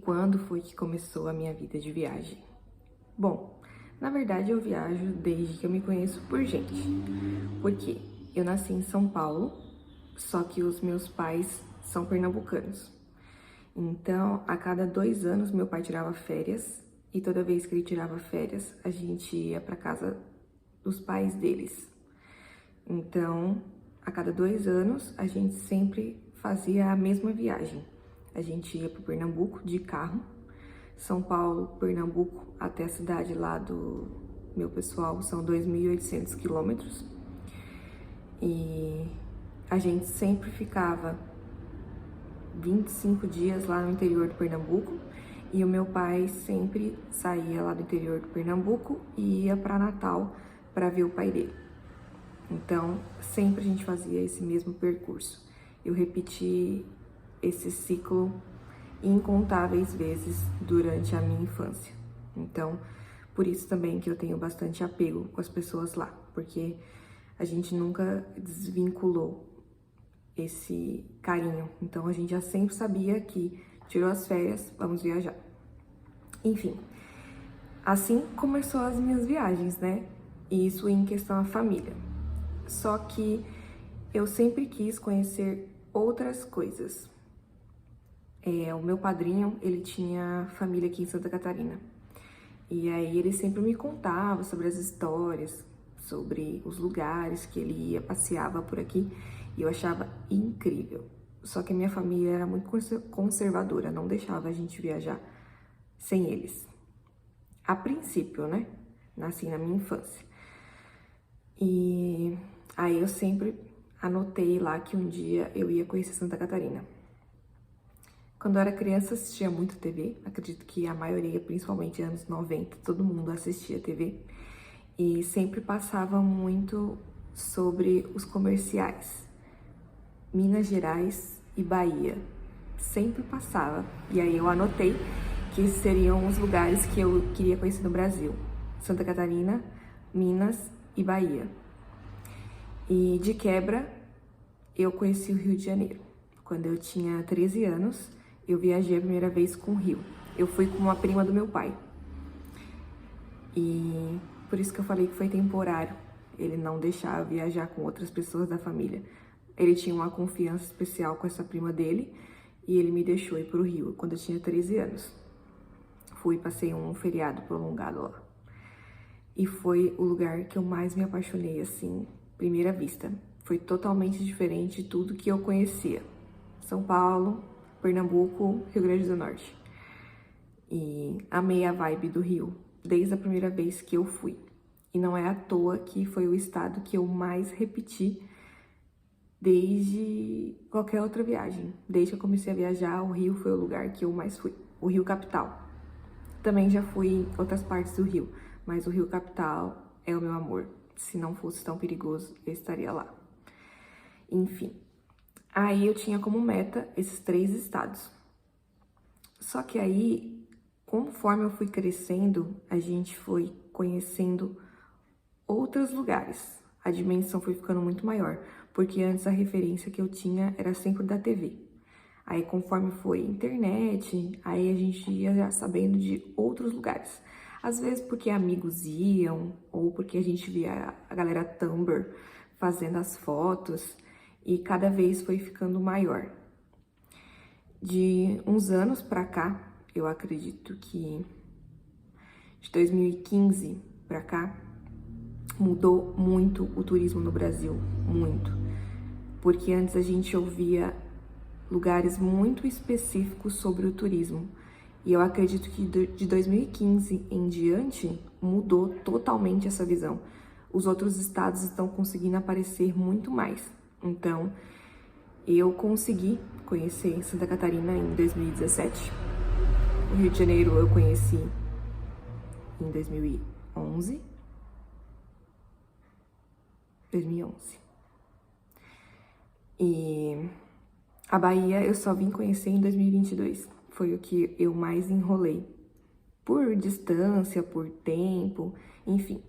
quando foi que começou a minha vida de viagem? Bom, na verdade eu viajo desde que eu me conheço por gente. Porque eu nasci em São Paulo, só que os meus pais são pernambucanos. Então, a cada 2 anos, meu pai tirava férias, e toda vez que ele tirava férias, a gente ia para casa dos pais deles. Então, a cada 2 anos, a gente sempre fazia a mesma viagem. A gente ia para Pernambuco de carro, São Paulo, Pernambuco, até a cidade lá do meu pessoal, são 2.800 quilômetros. E a gente sempre ficava 25 dias lá no interior do Pernambuco, e o meu pai sempre saía lá do interior do Pernambuco e ia para Natal para ver o pai dele. Então, sempre a gente fazia esse mesmo percurso. Eu repeti esse ciclo incontáveis vezes durante a minha infância. Então, por isso também que eu tenho bastante apego com as pessoas lá, porque a gente nunca desvinculou esse carinho. Então, a gente já sempre sabia que tirou as férias, vamos viajar. Enfim, assim começou as minhas viagens, né? Isso em questão à família. Só que eu sempre quis conhecer outras coisas. O meu padrinho, ele tinha família aqui em Santa Catarina. E aí ele sempre me contava sobre as histórias, sobre os lugares que ele ia, passeava por aqui. E eu achava incrível. Só que a minha família era muito conservadora, não deixava a gente viajar sem eles. A princípio, né? Nasci na minha infância. E aí eu sempre anotei lá que um dia eu ia conhecer Santa Catarina. Quando eu era criança, assistia muito TV. Acredito que a maioria, principalmente anos 90, todo mundo assistia TV. E sempre passava muito sobre os comerciais. Minas Gerais e Bahia. Sempre passava. E aí eu anotei que esses seriam os lugares que eu queria conhecer no Brasil. Santa Catarina, Minas e Bahia. E de quebra, eu conheci o Rio de Janeiro. Quando eu tinha 13 anos, eu viajei a primeira vez com o Rio. Eu fui com uma prima do meu pai. E por isso que eu falei que foi temporário. Ele não deixava viajar com outras pessoas da família. Ele tinha uma confiança especial com essa prima dele e ele me deixou ir pro Rio quando eu tinha 13 anos. Fui, passei um feriado prolongado lá. E foi o lugar que eu mais me apaixonei, assim, primeira vista. Foi totalmente diferente de tudo que eu conhecia. São Paulo, Pernambuco, Rio Grande do Norte. E amei a vibe do Rio, desde a primeira vez que eu fui. E não é à toa que foi o estado que eu mais repeti desde qualquer outra viagem. Desde que eu comecei a viajar, o Rio foi o lugar que eu mais fui. O Rio Capital. Também já fui em outras partes do Rio, mas o Rio Capital é o meu amor. Se não fosse tão perigoso, eu estaria lá. Enfim, aí eu tinha como meta esses 3 estados. Só que aí, conforme eu fui crescendo, a gente foi conhecendo outros lugares. A dimensão foi ficando muito maior, porque antes a referência que eu tinha era sempre da TV. Aí conforme foi internet, aí a gente ia já sabendo de outros lugares. Às vezes porque amigos iam, ou porque a gente via a galera Tumblr fazendo as fotos, e cada vez foi ficando maior. De uns anos pra cá, eu acredito que de 2015 pra cá, mudou muito o turismo no Brasil, muito. Porque antes a gente ouvia lugares muito específicos sobre o turismo. E eu acredito que de 2015 em diante, mudou totalmente essa visão. Os outros estados estão conseguindo aparecer muito mais. Então, eu consegui conhecer Santa Catarina em 2017. O Rio de Janeiro eu conheci em 2011. E a Bahia eu só vim conhecer em 2022. Foi o que eu mais enrolei. Por distância, por tempo, enfim.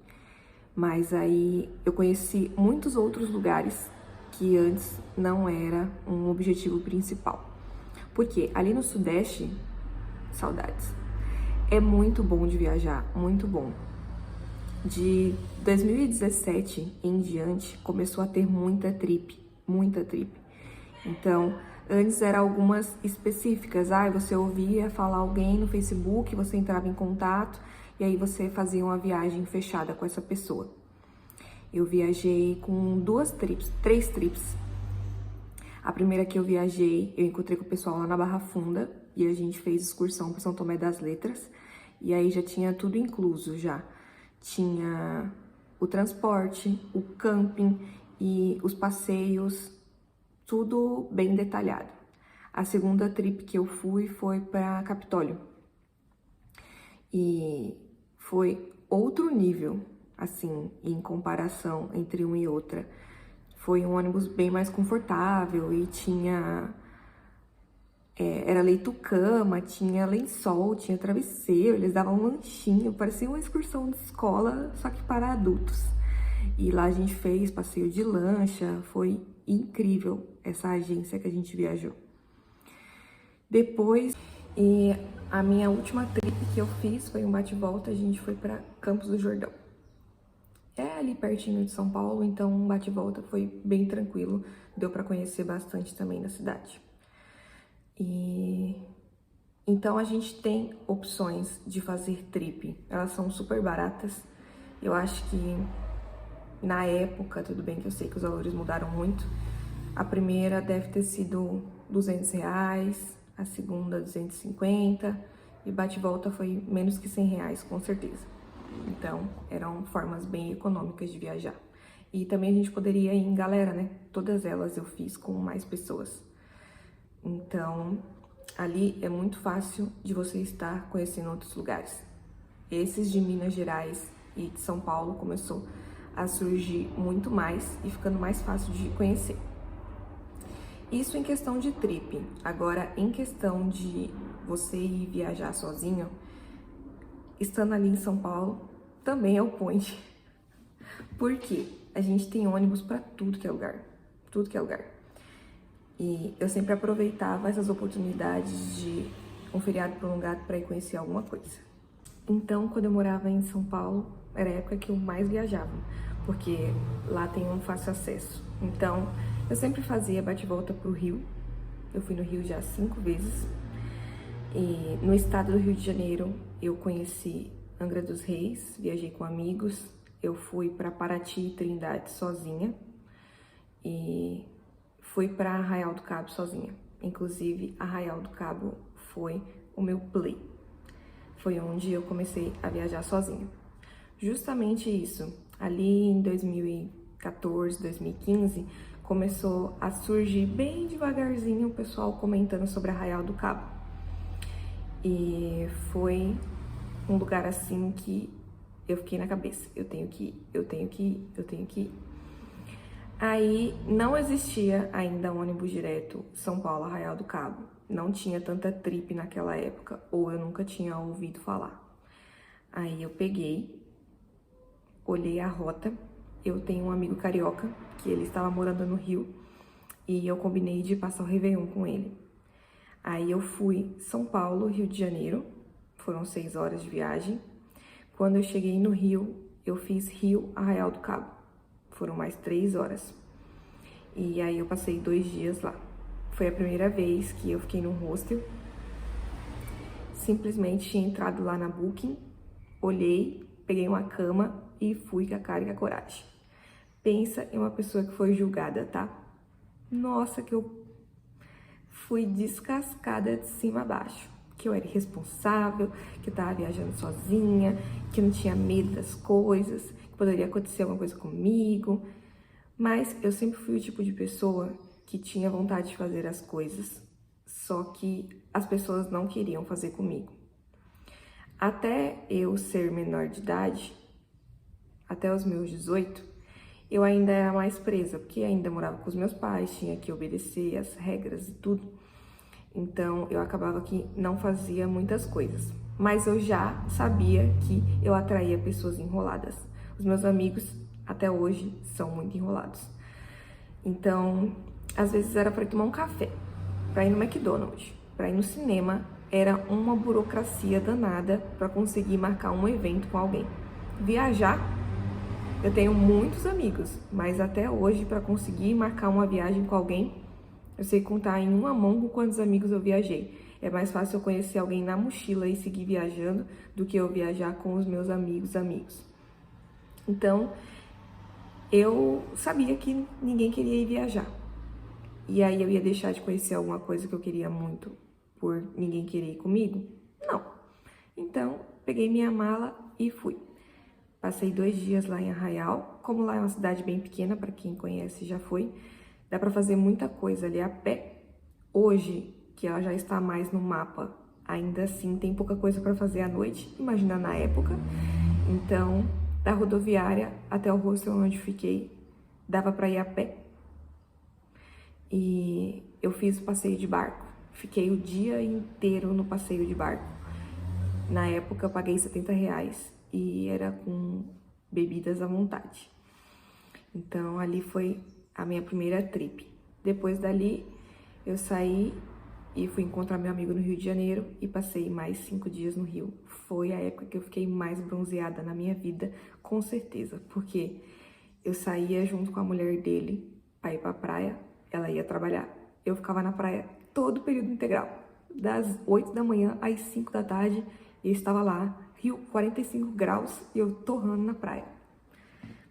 Mas aí eu conheci muitos outros lugares que antes não era um objetivo principal. Porque ali no Sudeste saudades. É muito bom de viajar, muito bom. De 2017 em diante, começou a ter muita trip, muita trip. Então, antes eram algumas específicas. Você ouvia falar alguém no Facebook, você entrava em contato e aí você fazia uma viagem fechada com essa pessoa. Eu viajei com três trips. A primeira que eu viajei, eu encontrei com o pessoal lá na Barra Funda e a gente fez excursão para São Tomé das Letras. E aí já tinha tudo incluso já. Tinha o transporte, o camping e os passeios, tudo bem detalhado. A segunda trip que eu fui foi para Capitólio. E foi outro nível, assim, em comparação entre uma e outra. Foi um ônibus bem mais confortável e tinha... era leito-cama, tinha lençol, tinha travesseiro, eles davam um lanchinho, parecia uma excursão de escola, só que para adultos. E lá a gente fez passeio de lancha, foi incrível essa agência que a gente viajou. Depois, a minha última trip que eu fiz foi um bate-volta, a gente foi para Campos do Jordão. É ali pertinho de São Paulo, então um bate-volta foi bem tranquilo, deu para conhecer bastante também da cidade. Então a gente tem opções de fazer trip, elas são super baratas. Eu acho que na época, tudo bem que eu sei que os valores mudaram muito, a primeira deve ter sido R$200, a segunda 250 e bate-volta foi menos que R$100, com certeza. Então, eram formas bem econômicas de viajar. E também a gente poderia ir em galera, né? Todas elas eu fiz com mais pessoas. Então, ali é muito fácil de você estar conhecendo outros lugares. Esses de Minas Gerais e de São Paulo começou a surgir muito mais e ficando mais fácil de conhecer. Isso em questão de trip. Agora, em questão de você ir viajar sozinho, estando ali em São Paulo, também é o point. Porque a gente tem ônibus para tudo que é lugar. Tudo que é lugar. E eu sempre aproveitava essas oportunidades de um feriado prolongado para ir conhecer alguma coisa. Então, quando eu morava em São Paulo, era a época que eu mais viajava, porque lá tem um fácil acesso. Então, eu sempre fazia bate-volta pro Rio. Eu fui no Rio já 5 vezes. E no estado do Rio de Janeiro, eu conheci Angra dos Reis, viajei com amigos. Eu fui para Paraty e Trindade sozinha. E fui para Arraial do Cabo sozinha. Inclusive, Arraial do Cabo foi o meu play. Foi onde eu comecei a viajar sozinha. Justamente isso. Ali em 2014, 2015, começou a surgir bem devagarzinho o pessoal comentando sobre Arraial do Cabo. E foi um lugar assim que eu fiquei na cabeça. Eu tenho que ir, eu tenho que ir, eu tenho que ir. Aí não existia ainda ônibus direto São Paulo, Arraial do Cabo. Não tinha tanta trip naquela época, ou eu nunca tinha ouvido falar. Aí eu peguei, olhei a rota. Eu tenho um amigo carioca, que ele estava morando no Rio, e eu combinei de passar o Réveillon com ele. Aí eu fui São Paulo, Rio de Janeiro, foram 6 horas de viagem. Quando eu cheguei no Rio, eu fiz Rio, Arraial do Cabo. Foram mais 3 horas. E aí eu passei 2 dias lá. Foi a primeira vez que eu fiquei num hostel. Simplesmente tinha entrado lá na Booking, olhei, peguei uma cama e fui com a cara e com a coragem. Pensa em uma pessoa que foi julgada, tá? Nossa, que eu fui descascada de cima a baixo. Que eu era irresponsável, que eu tava viajando sozinha, que eu não tinha medo das coisas, que poderia acontecer alguma coisa comigo. Mas eu sempre fui o tipo de pessoa que tinha vontade de fazer as coisas, só que as pessoas não queriam fazer comigo. Até eu ser menor de idade, até os meus 18, eu ainda era mais presa, porque ainda morava com os meus pais, tinha que obedecer as regras e tudo. Então, eu acabava que não fazia muitas coisas. Mas eu já sabia que eu atraía pessoas enroladas. Os meus amigos, até hoje, são muito enrolados. Então, às vezes era para tomar um café, para ir no McDonald's, para ir no cinema. era uma burocracia danada para conseguir marcar um evento com alguém. Viajar, eu tenho muitos amigos, mas até hoje, para conseguir marcar uma viagem com alguém, eu sei contar em uma mão com quantos amigos eu viajei. É mais fácil eu conhecer alguém na mochila e seguir viajando do que eu viajar com os meus amigos. Então, eu sabia que ninguém queria ir viajar. E aí eu ia deixar de conhecer alguma coisa que eu queria muito por ninguém querer ir comigo? Não. Então, peguei minha mala e fui. Passei 2 dias lá em Arraial. Como lá é uma cidade bem pequena, para quem conhece já foi, dá para fazer muita coisa ali a pé. Hoje, que ela já está mais no mapa, ainda assim tem pouca coisa para fazer à noite, imagina na época. Então, da rodoviária até o hostel onde fiquei, dava para ir a pé. E eu fiz o passeio de barco, fiquei o dia inteiro no passeio de barco. Na época eu paguei R$70 e era com bebidas à vontade. Então ali foi a minha primeira trip. Depois dali eu saí e fui encontrar meu amigo no Rio de Janeiro e passei mais 5 dias no Rio. Foi a época que eu fiquei mais bronzeada na minha vida, com certeza, porque eu saía junto com a mulher dele pra ir pra praia, ela ia trabalhar. Eu ficava na praia todo o período integral, das 8 da manhã às 5 da tarde, e eu estava lá, Rio, 45 graus, e eu torrando na praia.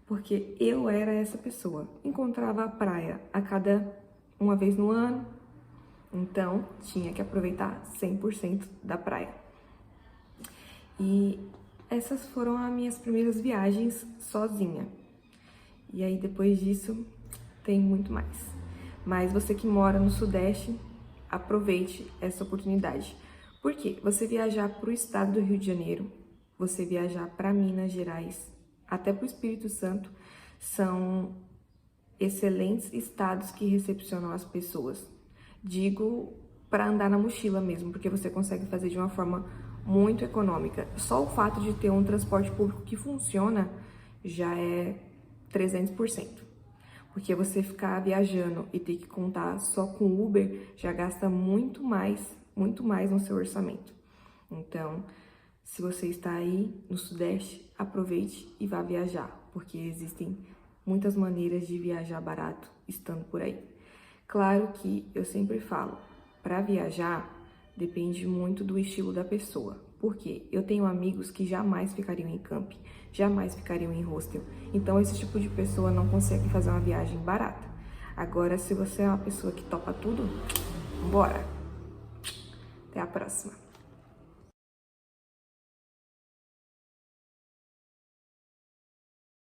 Porque eu era essa pessoa. Encontrava a praia a cada uma vez no ano, então tinha que aproveitar 100% da praia. E essas foram as minhas primeiras viagens sozinha. E aí depois disso tem muito mais. Mas você que mora no Sudeste, aproveite essa oportunidade. Por quê? Você viajar para o estado do Rio de Janeiro, você viajar para Minas Gerais, até para o Espírito Santo, são excelentes estados que recepcionam as pessoas. Digo para andar na mochila mesmo, porque você consegue fazer de uma forma muito econômica. Só o fato de ter um transporte público que funciona já é 300%. Porque você ficar viajando e ter que contar só com Uber já gasta muito mais no seu orçamento. Então, se você está aí no Sudeste, aproveite e vá viajar, porque existem muitas maneiras de viajar barato estando por aí. Claro que eu sempre falo, para viajar depende muito do estilo da pessoa. Porque eu tenho amigos que jamais ficariam em camping, jamais ficariam em hostel. Então esse tipo de pessoa não consegue fazer uma viagem barata. Agora, se você é uma pessoa que topa tudo, bora! Até a próxima!